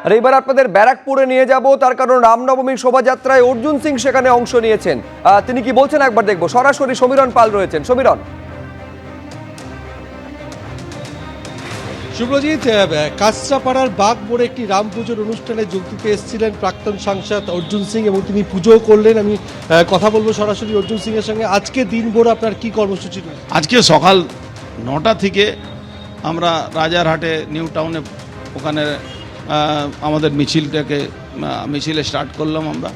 আর এবার আপনাদের ব্যারাকপুরে নিয়ে যাব, তার কারণ রামনবমীর শোভাযাত্রায় অর্জুন সিং সেখানে অংশ নিয়েছেন। তিনি কি বলছেন একবার দেখবো। সরাসরি সমীরণ পাল রয়েছেন। সমীরণ। শুভজিৎ, কাঁচরাপাড়ার বাগ মোড়ে একটি রাম পুজোর অনুষ্ঠানে যোগ দিতে এসেছিলেন প্রাক্তন সাংসদ অর্জুন সিং এবং তিনি পুজোও করলেন। আমি কথা বলবো সরাসরি অর্জুন সিং এর সঙ্গে। আজকে দিনভর আপনার কি কর্মসূচি? আজকে সকাল 9টা থেকে আমরা রাজারহাটে নিউ টাউনে ওখানে আমাদের মিছিলে স্টার্ট করলাম আমরা।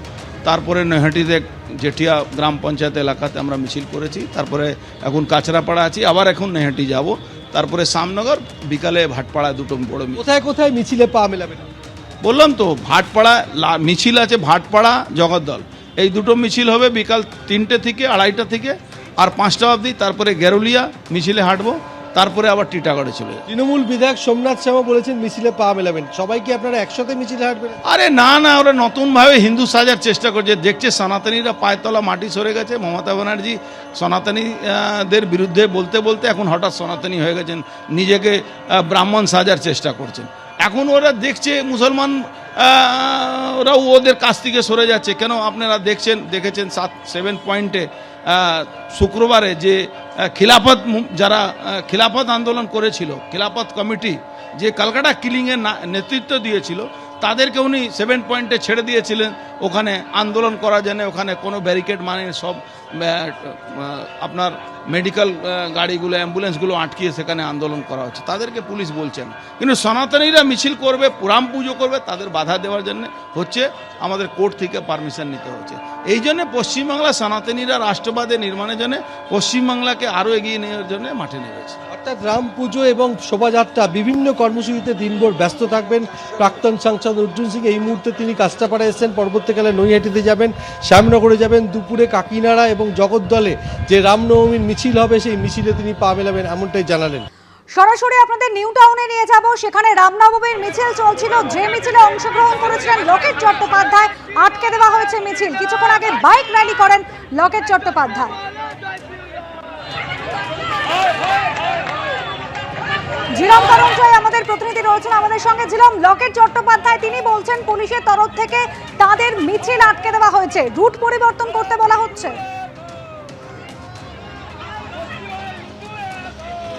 তারপরে নৈহাটিতে জেঠিয়া গ্রাম পঞ্চায়েত এলাকাতে আমরা মিছিল করেছি। তারপরে এখন কাঁচরাপাড়া আছি, আবার এখন নৈহাটি যাব, তারপরে শ্যামনগর, বিকালে ভাটপাড়া, দুটো বড়। কোথায় কোথায় মিছিলে পা মেলাবেন? বললাম তো, ভাটপাড়া মিছিল আছে, ভাটপাড়া জগদ্দল, এই দুটো মিছিল হবে বিকাল 3টে থেকে 2:30 থেকে আর 5টা অবধি। তারপরে গেরুলিয়া মিছিলে হাঁটবো, তারপরে আবার টিটাগড়ে চলে যাবে। তৃণমূল বিধায়ক সোমনাথ শর্মা বলেছেন মিছিলে পা মেলাবেন, সবাই কি আপনারা একসাথে মিছিলে হাঁটবেন? আরে না না, ওরা নতুনভাবে হিন্দু সাজার চেষ্টা করছে। দেখছে সনাতনীরা পায়তলা মাটি সরে গেছে। মমতা ব্যানার্জি সনাতনীদের বিরুদ্ধে বলতে বলতে এখন হঠাৎ সনাতনী হয়ে গেছেন, নিজেকে ব্রাহ্মণ সাজার চেষ্টা করছেন। এখন ওরা দেখছে মুসলমান ওরাও ওদের কাছ থেকে সরে যাচ্ছে। কেন আপনারা দেখেছেন 7 পয়েন্টে শুক্রবারে যে যারা খিলাফত আন্দোলন করেছিল, খিলাফত কমিটি যে ক্যালকাটা কিলিংয়ের নেতৃত্ব দিয়েছিল, তাদেরকে উনি 7 পয়েন্টে ছেড়ে দিয়েছিলেন ওখানে আন্দোলন করার জন্য। ওখানে কোনো ব্যারিকেড মানে সব আপনার মেডিকেল গাড়িগুলো, অ্যাম্বুলেন্সগুলো আটকিয়ে সেখানে আন্দোলন করা হচ্ছে, তাদেরকে পুলিশ বলছেন। কিন্তু সনাতনীরা মিছিল করবে, রাম পুজো করবে, তাদের বাধা দেওয়ার জন্য হচ্ছে আমাদের কোর্ট থেকে পারমিশন নিতে হচ্ছে। এই জন্য পশ্চিমবাংলা সনাতনীরা রাষ্ট্রবাদের নির্মাণের জন্য পশ্চিমবাংলাকে আরও এগিয়ে নেওয়ার জন্য মাঠে নেমেছে। অর্থাৎ রাম পুজো এবং শোভাযাত্রা বিভিন্ন কর্মসূচিতে দিনভর ব্যস্ত থাকবেন প্রাক্তন সাংসদ অর্জুন সিং। এই মুহূর্তে তিনি কাঁচরাপাড়ায় এসেছেন, পরবর্তীকালে নৈহাটিতে যাবেন, শ্যামনগরে যাবেন, দুপুরে কাকিনাড়া এবং জগদ্দলে যে রামনবমীর মিছিল হবে সেই মিছিলে তিনি পা মেলাবেন, এমনটাই জানালেন। সরাসরি আপনাদের নিউ টাউনে নিয়ে যাব, সেখানে রামনবমীর মিছিল চলছিল। যে মিছিলে অংশগ্রহণ করেছিলেন লোকেট চট্টোপাধ্যায়, আটকে দেওয়া হয়েছে মিছিল। কিছুক্ষণ আগে বাইক র্যালি করেন লোকেট চট্টোপাধ্যায়। ঝিলম করঞ্জয় আমাদের প্রতিনিধি রয়েছেন আমাদের সঙ্গে। ঝিলম, লোকেট চট্টোপাধ্যায় তিনি বলছেন পুলিশের তরফ থেকে তাদের মিছিল আটকে দেওয়া হয়েছে, রুট পরিবর্তন করতে বলা হচ্ছে।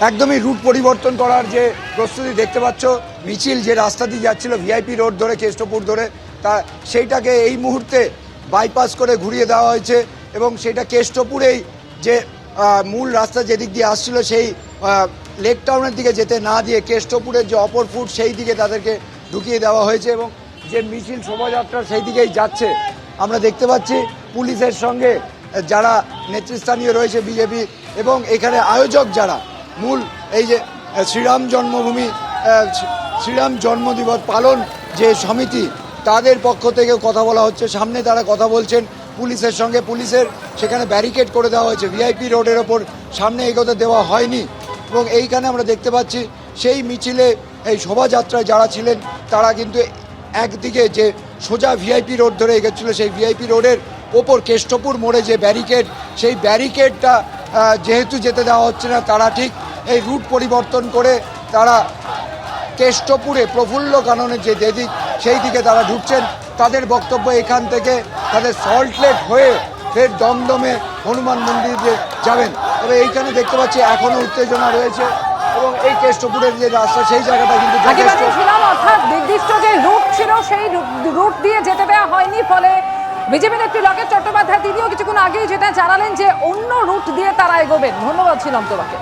একদমই রুট পরিবর্তন করার যে প্রস্তুতি দেখতে পাচ্ছ। মিছিল যে রাস্তা দিয়ে যাচ্ছিল ভিআইপি রোড ধরে, কেষ্টপুর ধরে, তা সেইটাকে এই মুহূর্তে বাইপাস করে ঘুরিয়ে দেওয়া হয়েছে এবং সেটা কেষ্টপুরেই যে মূল রাস্তা যেদিক দিয়ে আসছিল সেই লেক টাউনের দিকে যেতে না দিয়ে কেষ্টপুরের যে অপর ফুট সেই দিকে তাদেরকে ঢুকিয়ে দেওয়া হয়েছে এবং যে মিছিল শোভাযাত্রা সেই দিকেই যাচ্ছে। আমরা দেখতে পাচ্ছি পুলিশের সঙ্গে যারা নেতৃস্থানীয় রয়েছে বিজেপি এবং এখানে আয়োজক যারা মূল এই যে শ্রীরাম জন্মদিবস পালন যে সমিতি, তাদের পক্ষ থেকে কথা বলা হচ্ছে। সামনে তারা কথা বলছেন পুলিশের সঙ্গে। পুলিশের সেখানে ব্যারিকেড করে দেওয়া হয়েছে, ভিআইপি রোডের ওপর সামনে এগোতে দেওয়া হয়নি। এবং এইখানে আমরা দেখতে পাচ্ছি সেই মিছিলে এই শোভাযাত্রায় যারা ছিলেন তারা কিন্তু একদিকে যে সোজা ভিআইপি রোড ধরে এগোচ্ছিল, সেই ভিআইপি রোডের ওপর কেষ্টপুর মোড়ে যে ব্যারিকেড, সেই ব্যারিকেডটা যেহেতু যেতে দেওয়া হচ্ছে না, তারা ঠিক এই রুট পরিবর্তন করে তারা কেষ্টপুরে প্রফুল্ল কাননের যে দিক সেই দিকে তারা ঢুকছেন। তাদের বক্তব্য এখান থেকে তাদের সল্টলেক হয়ে ফের দমদমে হনুমান মন্দিরে যাবেন। তবে এইখানে দেখতে পাচ্ছি এখনো উত্তেজনা রয়েছে এবং এই কেষ্টপুরের যে রাস্তা সেই জায়গাটা কিন্তু অর্থাৎ নির্দিষ্ট যে রুট ছিল সেই রুট দিয়ে যেতে দেওয়া হয়নি, ফলে বিজেপি নেত্রী লোকেট চট্টোপাধ্যায় তিনিও কিছুক্ষণ আগেই যেটা জানালেন যে অন্য রুট দিয়ে তারা এগোবেন। ধন্যবাদ ছিলাম তোমাকে।